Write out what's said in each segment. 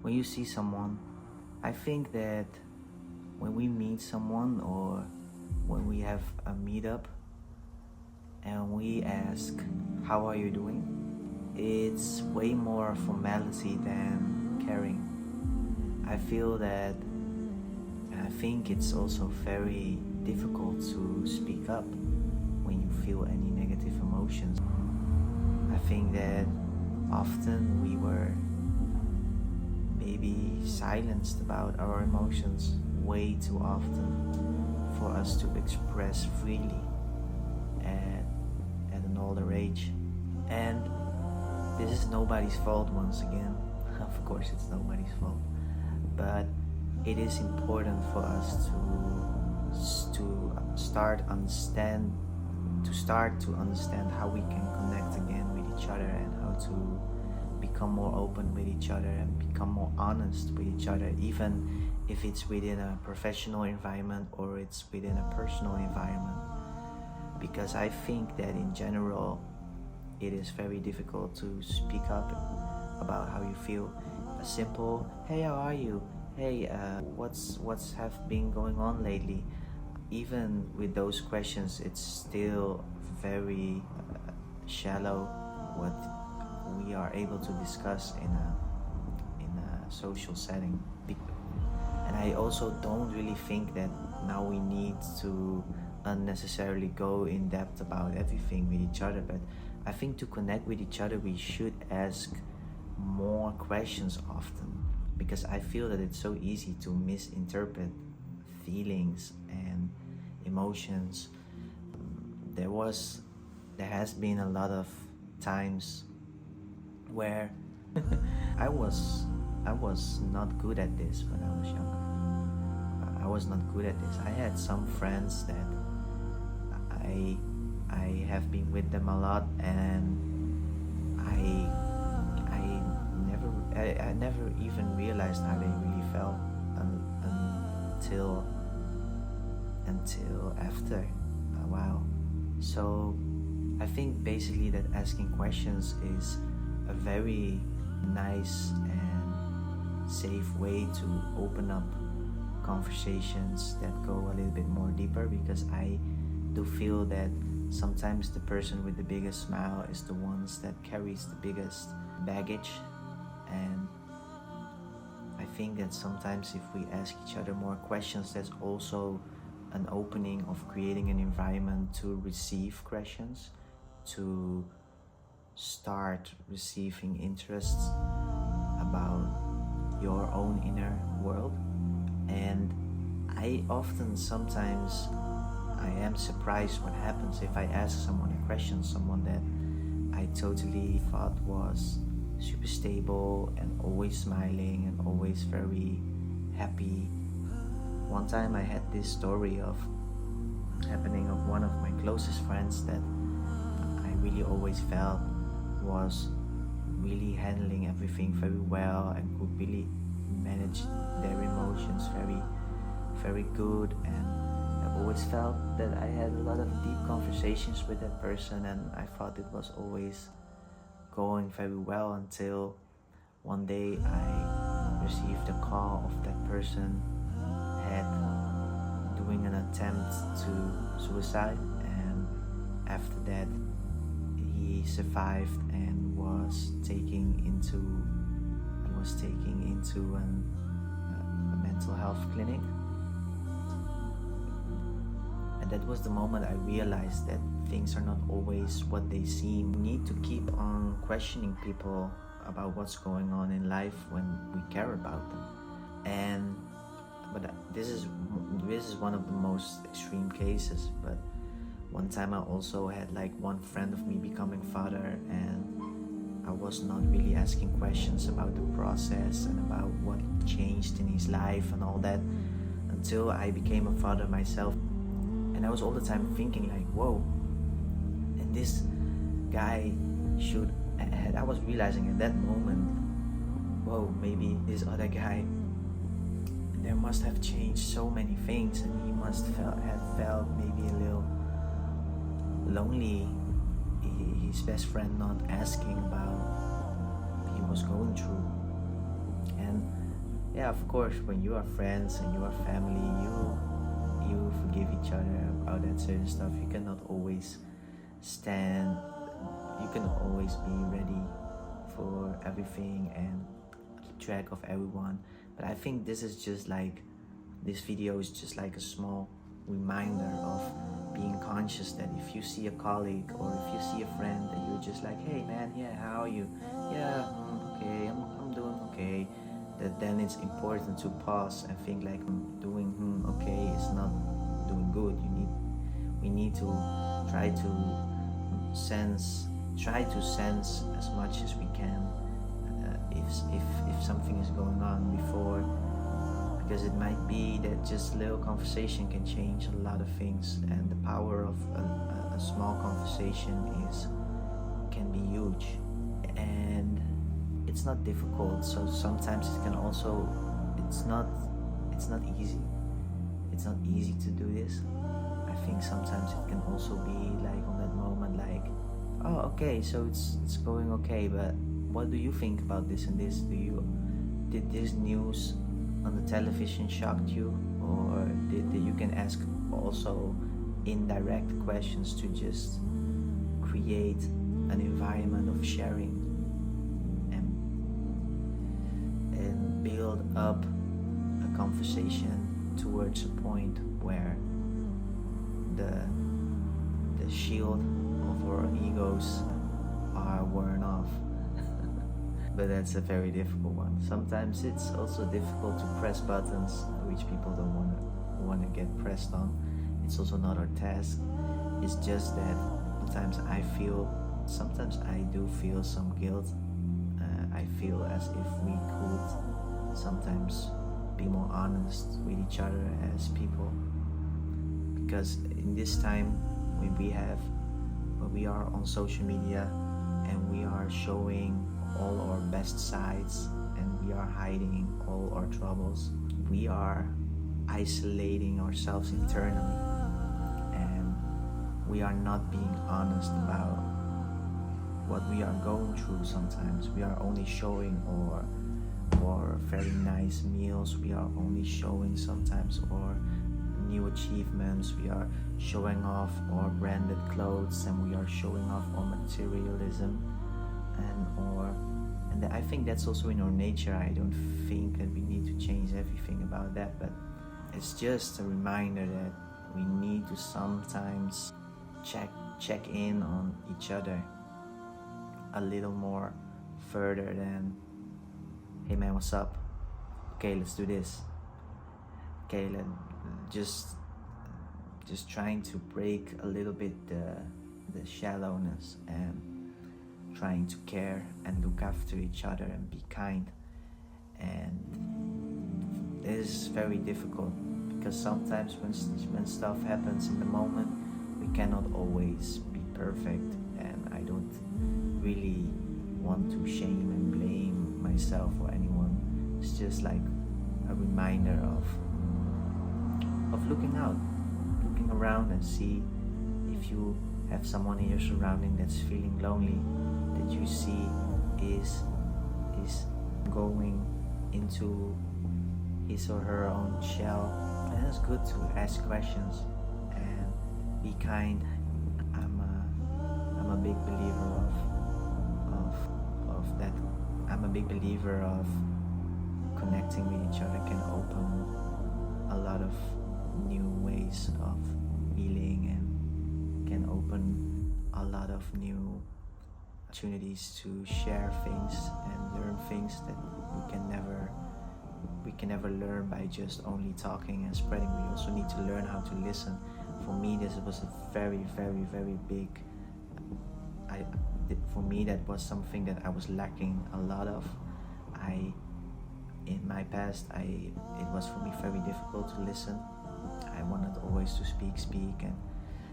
when you see someone, I think that when we meet someone or when we have a meetup and we ask, how are you doing? It's way more formality than caring. I feel that, and I think it's also very difficult to speak up when you feel any negative emotions. I think that often we were maybe silenced about our emotions way too often for us to express freely at an older age. And this is nobody's fault once again. Of course it's nobody's fault. But it is important for us to start to understand how we can connect again with each other and how to become more open with each other and become more honest with each other, even if it's within a professional environment or it's within a personal environment. Because I think that in general it is very difficult to speak up about how you feel. A simple, hey, how are you? Hey, what's have been going on lately? Even with those questions, it's still very shallow what we are able to discuss in a social setting. And I also don't really think that now we need to unnecessarily go in depth about everything with each other, but I think to connect with each other we should ask more questions often, because I feel that it's so easy to misinterpret feelings and emotions. There has been a lot of times where I was not good at this when I was younger. I was not good at this. I had some friends that I have been with them a lot, and I never even realized how they really felt until after a while. So I think basically that asking questions is a very nice and safe way to open up conversations that go a little bit more deeper, because I do feel that sometimes the person with the biggest smile is the ones that carries the biggest baggage. And I think that sometimes if we ask each other more questions, there's also an opening of creating an environment to receive questions, to start receiving interests about your own inner world. And I often sometimes I am surprised what happens if I ask someone a question, someone that I totally thought was super stable and always smiling and always very happy. One time I had this story of happening of one of my closest friends that I really always felt was really handling everything very well and could really manage their emotions very good, and I always felt that I had a lot of deep conversations with that person, and I thought it was always going very well until one day I received a call of that person had doing an attempt to suicide, and after that he survived and was taken into a mental health clinic. And that was the moment I realized that things are not always what they seem. We need to keep on questioning people about what's going on in life when we care about them. But this is one of the most extreme cases. But one time I also had like one friend of me becoming father, and I was not really asking questions about the process and about what changed in his life and all that until I became a father myself. And I was all the time thinking like, whoa, and this guy I was realizing at that moment, whoa, maybe this other guy, there must have changed so many things, and he must have felt maybe a little lonely, his best friend not asking about what he was going through. And yeah, of course, when you are friends and you are family, you forgive each other about that certain stuff. You cannot always stand. You cannot always be ready for everything and keep track of everyone. But I think this video is just like a small reminder of being conscious that if you see a colleague or if you see a friend that you're just like, hey man, yeah, how are you? Yeah, okay, I'm doing okay. That then it's important to pause and think like doing okay is not doing good. We need to try to sense as much as we can if something is going on before, because it might be that just little conversation can change a lot of things, and the power of a small conversation can be huge. And it's not difficult, so sometimes it can also it's not easy. It's not easy to do this. I think sometimes it can also be like on that moment like, oh okay, so it's going okay, but what do you think about this and this? Did this news on the television shocked you, or did you can ask also indirect questions to just create an environment of sharing and build up a conversation towards a point where the shield of our egos are worn off. But that's a very difficult one. Sometimes it's also difficult to press buttons which people don't want to get pressed on. It's also not our task. It's just that sometimes I do feel some guilt. I feel as if we could sometimes be more honest with each other as people, because in this time when we are on social media and we are showing all our best sides and we are hiding all our troubles, we are isolating ourselves internally, and we are not being honest about what we are going through. Sometimes we are only showing our very nice meals, we are only showing sometimes our new achievements, we are showing off our branded clothes, and we are showing off our materialism, and I think that's also in our nature. I don't think that we need to change everything about that, but it's just a reminder that we need to sometimes check in on each other a little more further than, hey man, what's up? Okay, let's do this. Okay, just trying to break a little bit the shallowness and trying to care and look after each other and be kind. And it is very difficult because sometimes when stuff happens in the moment, we cannot always be perfect, and I don't really want to shame and blame myself or anyone. It's just like a reminder of looking around and see if you have someone in your surrounding that's feeling lonely, that you see is going into his or her own shell. And it's good to ask questions and be kind. I'm a big believer of that. I'm a big believer of connecting with each other can open a lot of new ways of healing and can open a lot of new opportunities to share things and learn things that we can never learn by just only talking and spreading. We also need to learn how to listen. For me, this was a very, very, very big. For me, that was something that I was lacking a lot of. In my past, it was for me very difficult to listen. I wanted always to speak and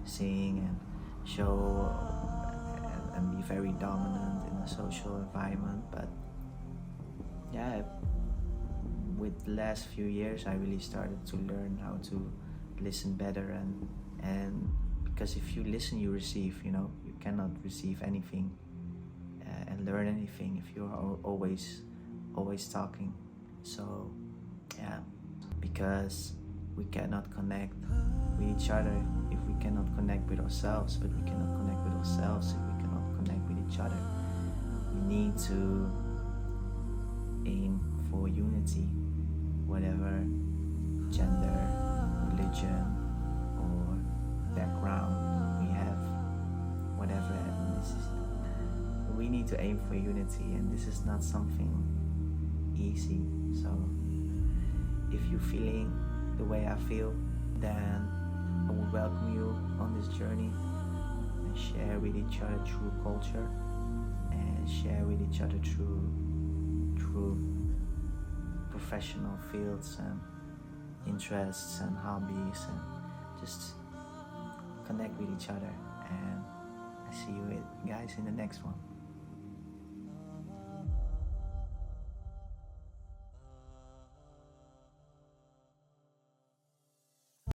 sing and show and be very dominant in a social environment. But yeah, with the last few years, I really started to learn how to listen better, and because if you listen, you receive. You cannot receive anything and learn anything if you're always talking. So Yeah, because we cannot connect with each other if we cannot connect with ourselves, but we cannot connect with ourselves if we cannot connect with each other. We need to aim for unity, whatever gender, religion, or background we have, whatever ethnicity. We need to aim for unity, and this is not something easy. So if you're feeling the way I feel, then I would welcome you on this journey and share with each other true culture and share with each other through professional fields and interests and hobbies, and just connect with each other. And I see you guys in the next one.